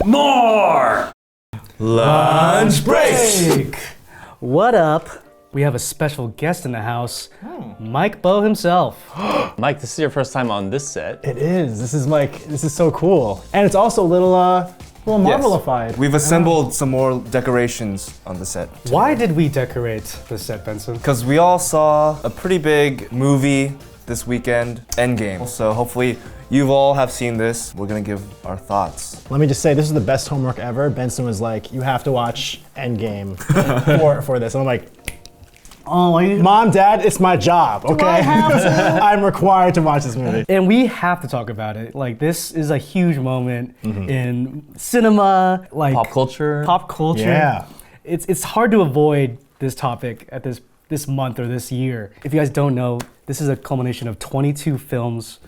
More! Lunch break! What up? We have a special guest in the house, Mike Bow himself. Mike, this is your first time on this set. It is. This is so cool. And it's also a little Marvelified. We've assembled some more decorations on the set. Why did we decorate the set, Benson? Because we all saw a pretty big movie this weekend, Endgame. So hopefully you all have seen this. We're gonna give our thoughts. Let me just say, this is the best homework ever. Benson was like, you have to watch Endgame for this. And I'm like, oh, Mom, Dad, it's my job, okay? I have to? I'm required to watch this movie. And we have to talk about it. Like, this is a huge moment in cinema, like Pop culture. Pop culture. Yeah. It's hard to avoid this topic at this month or this year. If you guys don't know, this is a culmination of 22 films,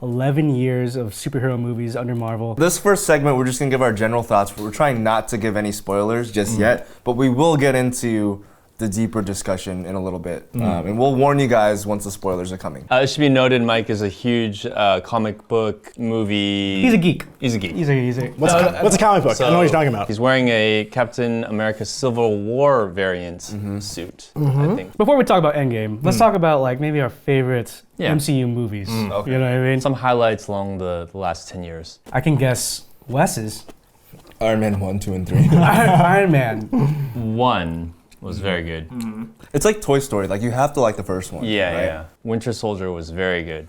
11 years of superhero movies under Marvel. This first segment, we're just gonna give our general thoughts. We're trying not to give any spoilers just yet, but we will get into the deeper discussion in a little bit. And we'll warn you guys once the spoilers are coming. It should be noted, Mike is a huge comic book movie. He's a geek. He's a geek. He's a What's a comic book? I know what you're talking about. He's wearing a Captain America Civil War variant suit, I think. Before we talk about Endgame, let's talk about like maybe our favorite Yeah. MCU movies. Okay. You know what I mean? Some highlights along the last 10 years. I can guess Wes's. Iron Man 1, 2, and 3. Iron Man. One was very good. It's like Toy Story, like you have to like the first one. Yeah, right? yeah. Winter Soldier was very good.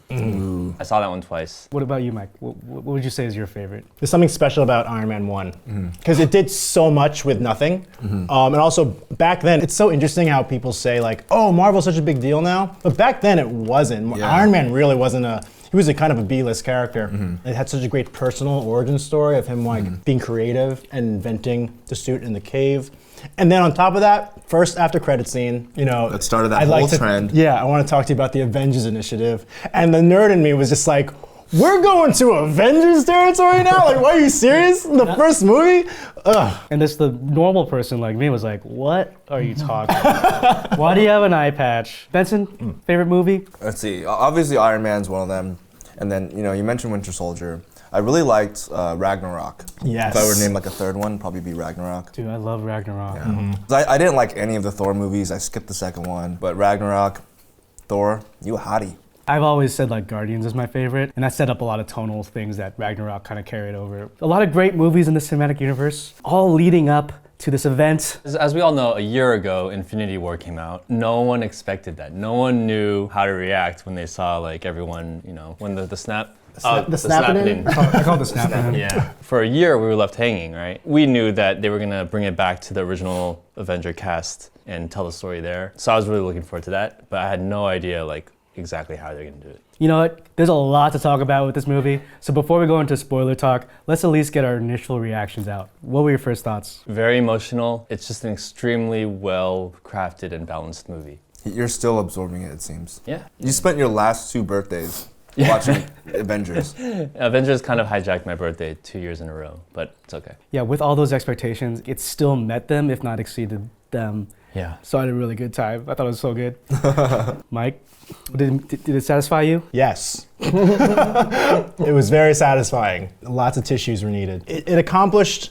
I saw that one twice. What about you, Mike? What would you say is your favorite? There's something special about Iron Man 1 because it did so much with nothing. And also back then, it's so interesting how people say like, oh, Marvel's such a big deal now. But back then it wasn't. Yeah. Iron Man really wasn't he was a kind of a B-list character. It had such a great personal origin story of him like being creative and inventing the suit in the cave. And then on top of that, first after credit scene, you know, That started that I'd whole like to- trend. Yeah, I want to talk to you about the Avengers initiative. And the nerd in me was just like, we're going to Avengers territory now? Like, what, are you serious? In the first movie? Ugh. And this the normal person like me was like, what are you talking about? Why do you have an eye patch? Benson, favorite movie? Let's see, obviously Iron Man's one of them. And then, you know, you mentioned Winter Soldier. I really liked Ragnarok. Yes. If I were to name like a third one, probably be Ragnarok. Dude, I love Ragnarok. Yeah. I didn't like any of the Thor movies. I skipped the second one. But Ragnarok, Thor, you a hottie. I've always said like Guardians is my favorite, and that set up a lot of tonal things that Ragnarok kind of carried over. A lot of great movies in the cinematic universe, all leading up to this event. As we all know, a year ago, Infinity War came out. No one expected that. No one knew how to react when they saw like everyone, you know, when the snap. The snapping? I call it the snap. Yeah. For a year, we were left hanging, right? We knew that they were gonna bring it back to the original Avenger cast and tell the story there. So I was really looking forward to that, but I had no idea like exactly how they're gonna do it. You know what? There's a lot to talk about with this movie. So before we go into spoiler talk, let's at least get our initial reactions out. What were your first thoughts? Very emotional. It's just an extremely well crafted and balanced movie. You're still absorbing it seems. Yeah. You spent your last 2 birthdays watching Avengers. Avengers kind of hijacked my birthday 2 years in a row, but it's okay. Yeah, with all those expectations, it still met them, if not exceeded them. Yeah. So I had a really good time. I thought it was so good. Mike, did it satisfy you? Yes. It was very satisfying. Lots of tissues were needed. It accomplished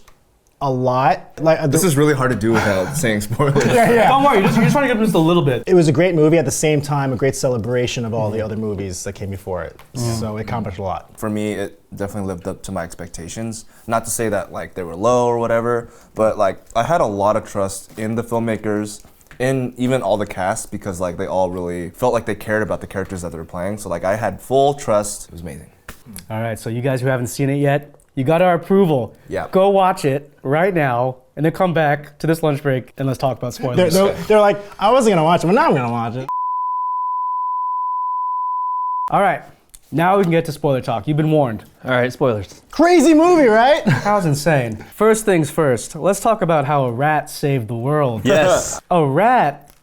a lot. Like This is really hard to do without saying spoilers. yeah. Don't worry, you're just trying to give them just a little bit. It was a great movie, at the same time a great celebration of all the other movies that came before it. So it accomplished a lot. For me, it definitely lived up to my expectations. Not to say that like they were low or whatever, but like I had a lot of trust in the filmmakers, in even all the cast, because like they all really felt like they cared about the characters that they were playing. So like I had full trust. It was amazing. All right, so you guys who haven't seen it yet, you got our approval. Yeah. Go watch it right now, and then come back to this lunch break, and let's talk about spoilers. They're like, I wasn't gonna watch it, but now I'm gonna watch it. All right, now we can get to spoiler talk. You've been warned. All right, spoilers. Crazy movie, right? That was insane. First things first, let's talk about how a rat saved the world. Yes. A rat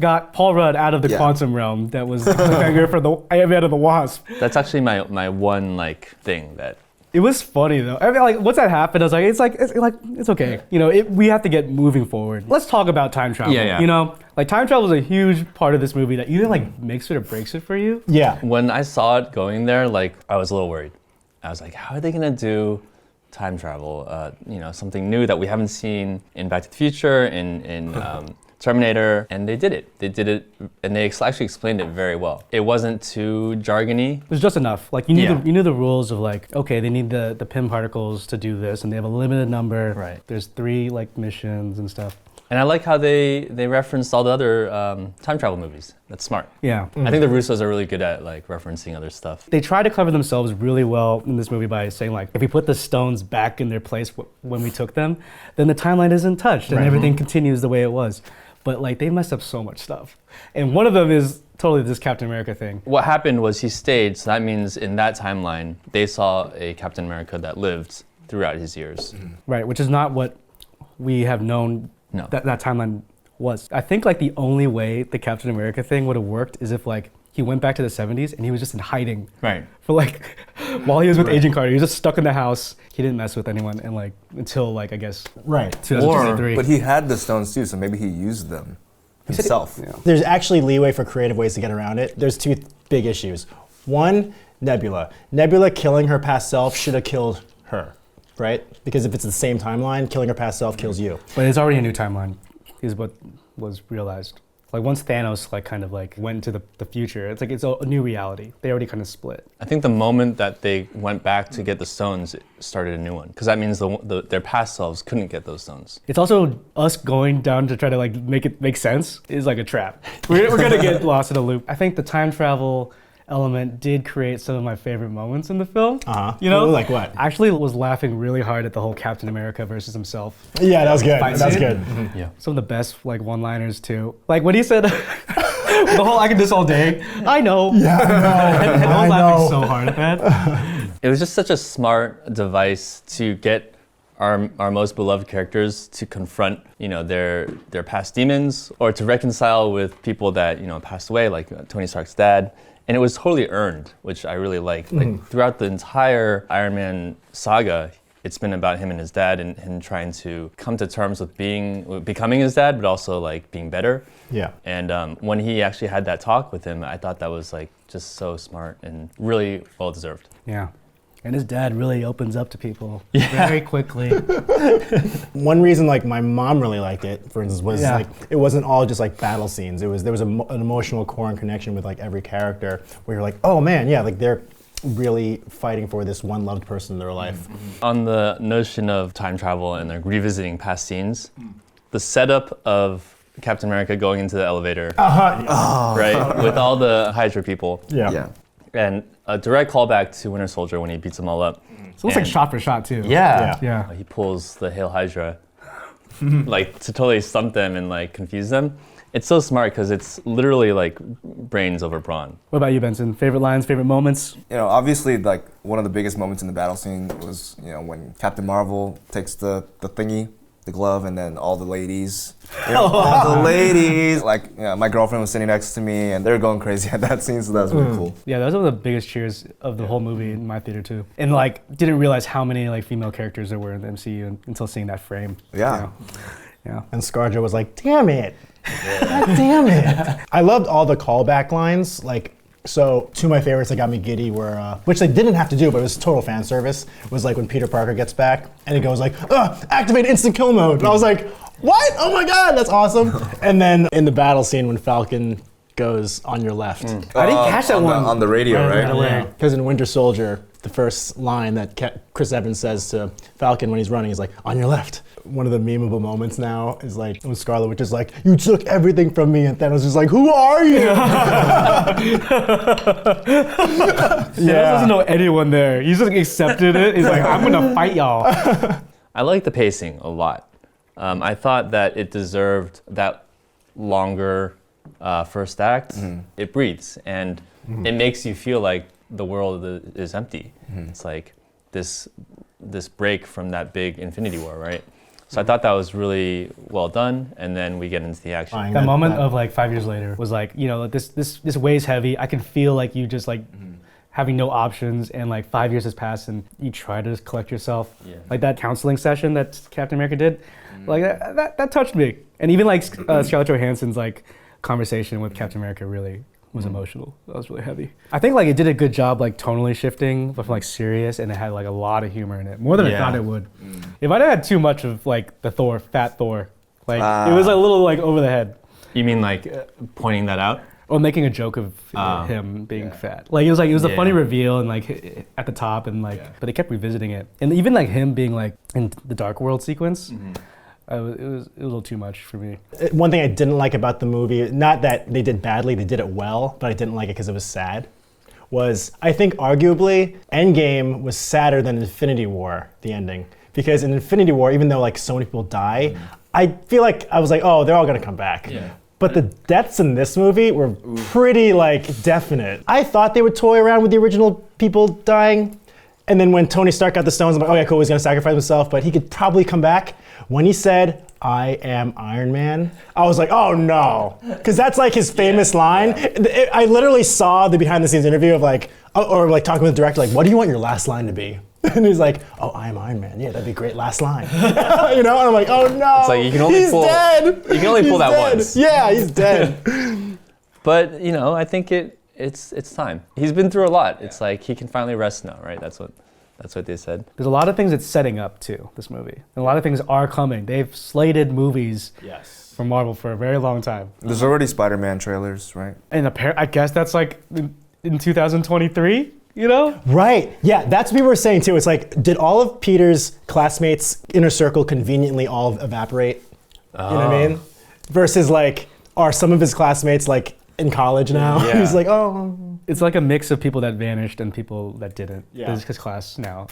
got Paul Rudd out of the quantum realm that was the cliffhanger for the Ant-Man and the Wasp. That's actually my one like thing that. It was funny though. I mean, like once that happened, I was like, it's okay. You know, we have to get moving forward. Let's talk about time travel. Yeah. You know, like time travel is a huge part of this movie that either like makes it or breaks it for you. Yeah. When I saw it going there, like I was a little worried. I was like, how are they gonna do time travel. Something new that we haven't seen in Back to the Future, in Terminator, and they did it. They did it, and they actually explained it very well. It wasn't too jargony. It was just enough. Like you knew, Yeah. you knew the rules of like, okay, they need the Pym particles to do this, and they have a limited number. Right. There's 3 like missions and stuff. And I like how they referenced all the other time travel movies. That's smart. Yeah. I think the Russos are really good at like referencing other stuff. They try to cover themselves really well in this movie by saying like, if we put the stones back in their place when we took them, then the timeline isn't touched and everything continues the way it was. But like they messed up so much stuff. And one of them is totally this Captain America thing. What happened was he stayed, so that means in that timeline, they saw a Captain America that lived throughout his years. Right, which is not what we have known No. that timeline was. I think like the only way the Captain America thing would have worked is if like he went back to the 70s and he was just in hiding. Right. For like, while he was with Agent Carter, he was just stuck in the house. He didn't mess with anyone and like, until like, I guess, Right. 2023. But he had the stones too, so maybe he used them himself. Yeah. There's actually leeway for creative ways to get around it. There's 2 big issues. One, Nebula. Nebula killing her past self should have killed her, right? Because if it's the same timeline, killing her past self kills you. But it's already a new timeline, is what was realized. Like once Thanos like kind of like went into the future, it's like it's a new reality. They already kind of split. I think the moment that they went back to get the stones, it started a new one. Because that means their past selves couldn't get those stones. It's also us going down to try to like make it make sense is like a trap. We're gonna get lost in a loop. I think the time travel element did create some of my favorite moments in the film. You know, Like what? I actually was laughing really hard at the whole Captain America versus himself. Yeah, that was good. Fight That was scene. good. Yeah. Some of the best like one-liners too. Like when he said, "The whole I can do this all day." I know. Yeah, I know. And I I was laughing know. so hard at that. It was just such a smart device to get our most beloved characters to confront, their past demons or to reconcile with people that, passed away, like Tony Stark's dad. And it was totally earned, which I really liked. Like throughout the entire Iron Man saga, it's been about him and his dad and him trying to come to terms with becoming his dad, but also like being better. Yeah. And when he actually had that talk with him, I thought that was like just so smart and really well deserved. Yeah. And his dad really opens up to people very quickly. One reason like my mom really liked it, for instance, was Yeah. like it wasn't all just like battle scenes. There was an emotional core and connection with like every character where you're like, oh man, yeah, like they're really fighting for this one loved person in their life. On the notion of time travel and like revisiting past scenes, the setup of Captain America going into the elevator, right, with all the Hydra people, Yeah. and a direct callback to Winter Soldier when he beats them all up. It's almost like shot for shot too. Yeah. Yeah. He pulls the Hail Hydra, like to totally stump them and like confuse them. It's so smart because it's literally like brains over brawn. What about you, Benson? Favorite lines, favorite moments? Obviously, like one of the biggest moments in the battle scene was, when Captain Marvel takes the thingy, the glove, and then all the ladies, all the ladies, like my girlfriend was sitting next to me, and they're going crazy at that scene, so that was really cool. Yeah, that was one of the biggest cheers of the whole movie in my theater too. And like, didn't realize how many like female characters there were in the MCU until seeing that frame. Yeah. Yeah. And ScarJo was like, damn it. God damn it. I loved all the callback lines. So two of my favorites that got me giddy were, which they didn't have to do, but it was total fan service, was like when Peter Parker gets back and it goes like, activate instant kill mode. And I was like, what? Oh my God, that's awesome. And then in the battle scene when Falcon goes on your left. I didn't catch that one. On the radio, right? away. Because in Winter Soldier, the first line that Chris Evans says to Falcon when he's running is like, on your left. One of the memeable moments now is like when Scarlet Witch is like, you took everything from me, and Thanos is like, who are you? He doesn't know anyone there. He just accepted it. He's like, I'm gonna fight y'all. I like the pacing a lot. I thought that it deserved that longer first act. It breathes and it makes you feel like the world is empty. It's like this break from that big Infinity War, right? So I thought that was really well done, and then we get into the action. That moment of like 5 years later was like, this weighs heavy. I can feel like you just like having no options, and like 5 years has passed, and you try to just collect yourself. Yeah. Like that counseling session that Captain America did, like that touched me. And even like Scarlett Johansson's like conversation with Captain America really was emotional. That was really heavy. I think like it did a good job like tonally shifting from like serious, and it had like a lot of humor in it, more than I thought it would. If I'd had too much of like the fat Thor, like it was a little like over the head. You mean like pointing that out? Or making a joke of him being fat. Like it was a funny reveal and like at the top and like, but they kept revisiting it. And even like him being like in the Dark World sequence, it was a little too much for me. One thing I didn't like about the movie, not that they did badly, they did it well, but I didn't like it because it was sad, was I think arguably Endgame was sadder than Infinity War, the ending. Because in Infinity War, even though like so many people die, I feel like I was like, oh, they're all gonna come back. Yeah. But the deaths in this movie were pretty like definite. I thought they would toy around with the original people dying. And then when Tony Stark got the stones, I'm like, oh yeah, cool, he's gonna sacrifice himself, but he could probably come back. When he said, I am Iron Man, I was like, oh no. Because that's like his famous line. I literally saw the behind the scenes interview of like, or like talking with the director, like, what do you want your last line to be? And he's like, oh, I am Iron Man. Yeah, that'd be a great last line. You know, and I'm like, oh no, it's like you can only he's dead. You can only pull that dead. once. Yeah, he's dead. But you know, I think it's time. He's been through a lot. It's like he can finally rest now, right? That's what they said. There's a lot of things it's setting up to, this movie. And a lot of things are coming. They've slated movies from Marvel for a very long time. There's already Spider-Man trailers, right? And I guess that's like in 2023, you know? Right. Yeah, that's what we were saying too. It's like, did all of Peter's classmates' inner circle conveniently all evaporate? You know what I mean? Versus like, are some of his classmates like in college now? Yeah. He's like, oh. It's like a mix of people that vanished and people that didn't. Yeah. This is his class now.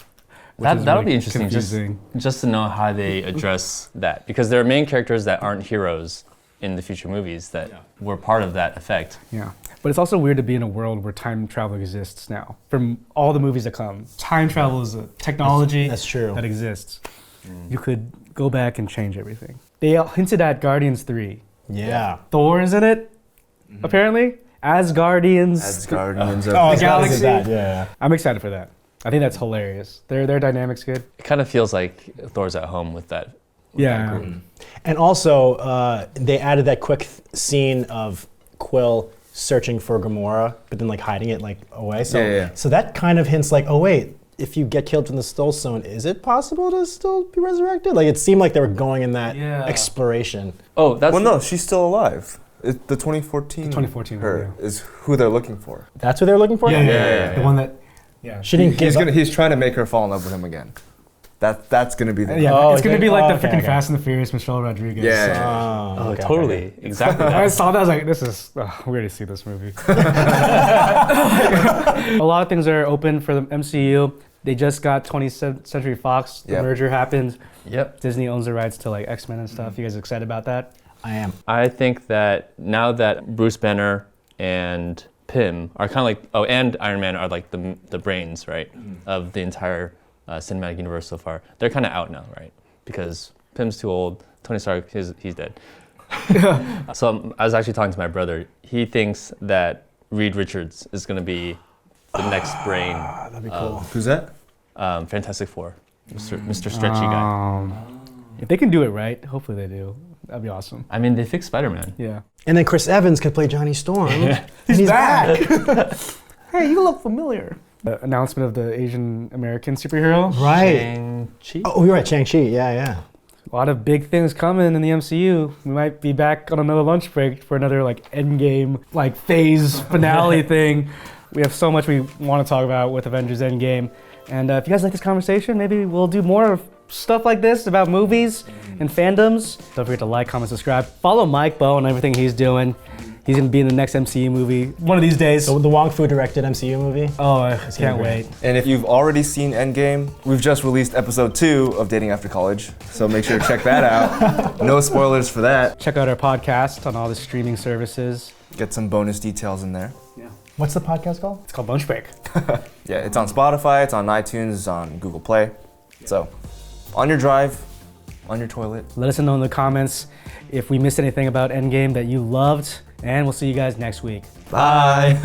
That'll really be interesting, confusing. just to know how they address that, because there are main characters that aren't heroes in the future movies that were part of that effect. Yeah. But it's also weird to be in a world where time travel exists now. From all the movies that come, time travel is a technology That's true. that exists. You could go back and change everything. They hinted at Guardians 3. Yeah. Thor is in it, apparently. Asgardians. Asgardians Oh, of the galaxy. Yeah. I'm excited for that. I think that's hilarious. Their dynamic's good. It kind of feels like Thor's at home with that. Yeah. And also, they added that quick scene of Quill searching for Gamora, but then like hiding it like away. So, so that kind of hints like, oh wait, if you get killed from the Soul Stone, is it possible to still be resurrected? Like it seemed like they were going in that exploration. Oh, that's Well, no, she's still alive. The 2014. 2014 her is who they're looking for. That's what they're looking for? The one that. Yeah. She didn't give up. He's trying to make her fall in love with him again. That's gonna be the. Yeah, it's gonna be like the freaking okay. Fast and the Furious Michelle Rodriguez. Yeah. Oh, okay, totally. okay. Exactly. I saw that, I was like, this is, we already see this movie. A lot of things are open for the MCU. They just got 20th Century Fox. The merger happened. Yep. Disney owns the rights to like X-Men and stuff. You guys excited about that? I am. I think that now that Bruce Banner and Pym are kind of like, and Iron Man are like the brains, right, of the entire cinematic universe so far. They're kind of out now, right? Because Pym's too old. Tony Stark, he's dead. So I was actually talking to my brother. He thinks that Reed Richards is going to be the next brain. That'd be cool. Who's that? Fantastic Four, Mr. Stretchy guy. If they can do it right, hopefully they do. That'd be awesome. I mean, they fixed Spider-Man. Yeah. And then Chris Evans could play Johnny Storm. He's back. Hey, you look familiar. The announcement of the Asian American superhero. Right. Shang-Chi? Oh, you're right, Shang-Chi. Yeah. A lot of big things coming in the MCU. We might be back on another lunch break for another like Endgame, like phase finale thing. We have so much we want to talk about with Avengers Endgame. And if you guys like this conversation, maybe we'll do more of stuff like this about movies and fandoms. Don't forget to like, comment, subscribe. Follow Mike Bow and everything he's doing. He's gonna be in the next MCU movie one of these days. The Wong Fu directed MCU movie. Oh, I can't wait. And if you've already seen Endgame, we've just released episode 2 of Dating After College. So make sure to check that out. No spoilers for that. Check out our podcast on all the streaming services. Get some bonus details in there. Yeah. What's the podcast called? It's called Lunch Break. Yeah, it's on Spotify, it's on iTunes, it's on Google Play. So, on your drive, on your toilet. Let us know in the comments if we missed anything about Endgame that you loved, and we'll see you guys next week. Bye.